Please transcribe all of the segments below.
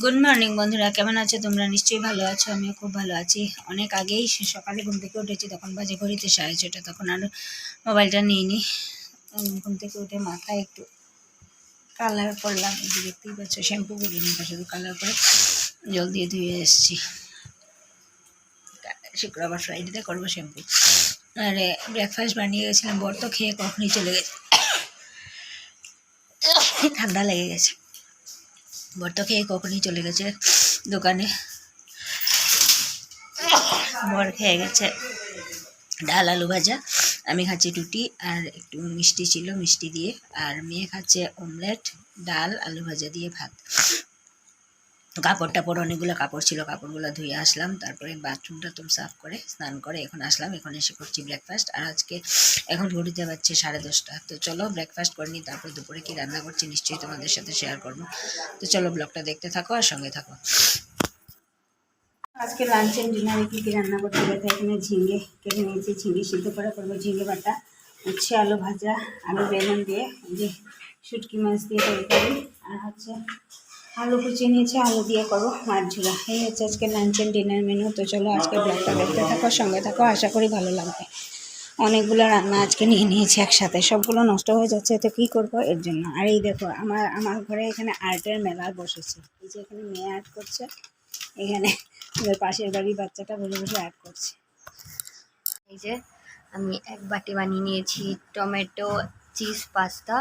Good morning বন্ধুরা, কেমন আছো তোমরা? নিশ্চয়ই ভালো আছো, আমিও খুব ভালো আছি। অনেক আগেই সকালে ঘুম থেকে উঠেছি, তখন বাজে ঘড়িতে 6:30, তখন আর মোবাইলটা নিইনি। ঘুম থেকে উঠে মাথায় একটু কালার করলাম, এই যে দেখতেই পাচ্ছ, শ্যাম্পু করিনি, শুধু কালার করে জল দিয়ে ধুয়ে এসেছি। শুক্রবার ফ্রাইডেতে করবো শ্যাম্পু। আর ব্রেকফাস্ট বানিয়ে গেছিলাম, বর তো খেয়ে কখনই চলে গেছে, ঠান্ডা লেগে গেছে। বর তো খেয়ে কখনই চলে গেছে দোকানে। বর খেয়ে গেছে ডাল আলু ভাজা, আমি খাচ্ছি রুটি আর একটু মিষ্টি ছিল, মিষ্টি দিয়ে। আর মেয়ে খাচ্ছে অমলেট, ডাল আলু ভাজা দিয়ে ভাত। কাপড় টাপড় অনেকগুলো কাপড় ছিল, কাপড়গুলো ধুয়ে আসলাম, তারপরে বাথরুমটা সাফ করে স্নান করে এখন আসলাম। এখন এসে করছি ব্রেকফাস্ট। আর আজকে এখন ঘড়িতে বাজছে 10:30। তো চলো ব্রেকফাস্ট করে নিই, তারপর দুপুরে কি রান্না করছি নিশ্চয়ই তোমাদের সাথে শেয়ার করবো। তো চলো ব্লগটা দেখতে থাকো আর সঙ্গে থাকো। আজকে লাঞ্চ এন্ড ডিনারে কী কী রান্না করতে গেছে, এখানে ঝিঙে কেটে নিয়েছি, ঝিঙে সিদ্ধ করে করবো, ঝিঙে বাটা, হচ্ছে আলু ভাজা, আলু বেগুন দিয়ে, যে শুটকি মাছ দিয়ে তরকারি, আর হচ্ছে আলু কুচিয়ে নিয়েছি, আলু দিয়ে করবো মাছ ঝোলা। এই হচ্ছে আজকে লাঞ্চ এন্ড ডিনার মেনু। তো চলো আজকে ব্লগটা দেখতে থাকো, সঙ্গে থাকো, আশা করি ভালো লাগবে। অনেকগুলো রান্না আজকে নিয়ে নিয়েছি একসাথে, সবগুলো নষ্ট হয়ে যাচ্ছে, তো কী করবো এর জন্য। আর এই দেখো, আমার ঘরে এখানে আর্টের মেলা বসেছে। এই যে এখানে মেয়ে আর্ট করছে, এখানে পাশের বাড়ির বাচ্চাটা বসে বসে আর্ট করছে। এই যে আমি এক বাটি বানিয়ে নিয়েছি টমেটো চিজ পাস্তা।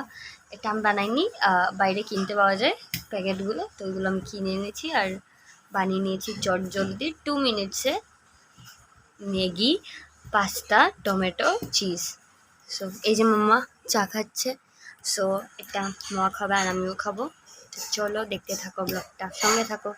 এটা আমি বানাইনি, বাইরে কিনতে পাওয়া যায় প্যাকেটগুলো, তো ওইগুলো আমি কিনে এনেছি আর বানিয়ে নিয়েছি জলদি 2 মিনিটসে Maggi pasta tomato cheese. So এই যে মাম্মা চা খাচ্ছে, সো এটা মামা খাবে আর আমিও খাবো। তো চলো দেখতে থাকো ব্লগটা, সঙ্গে থাকো।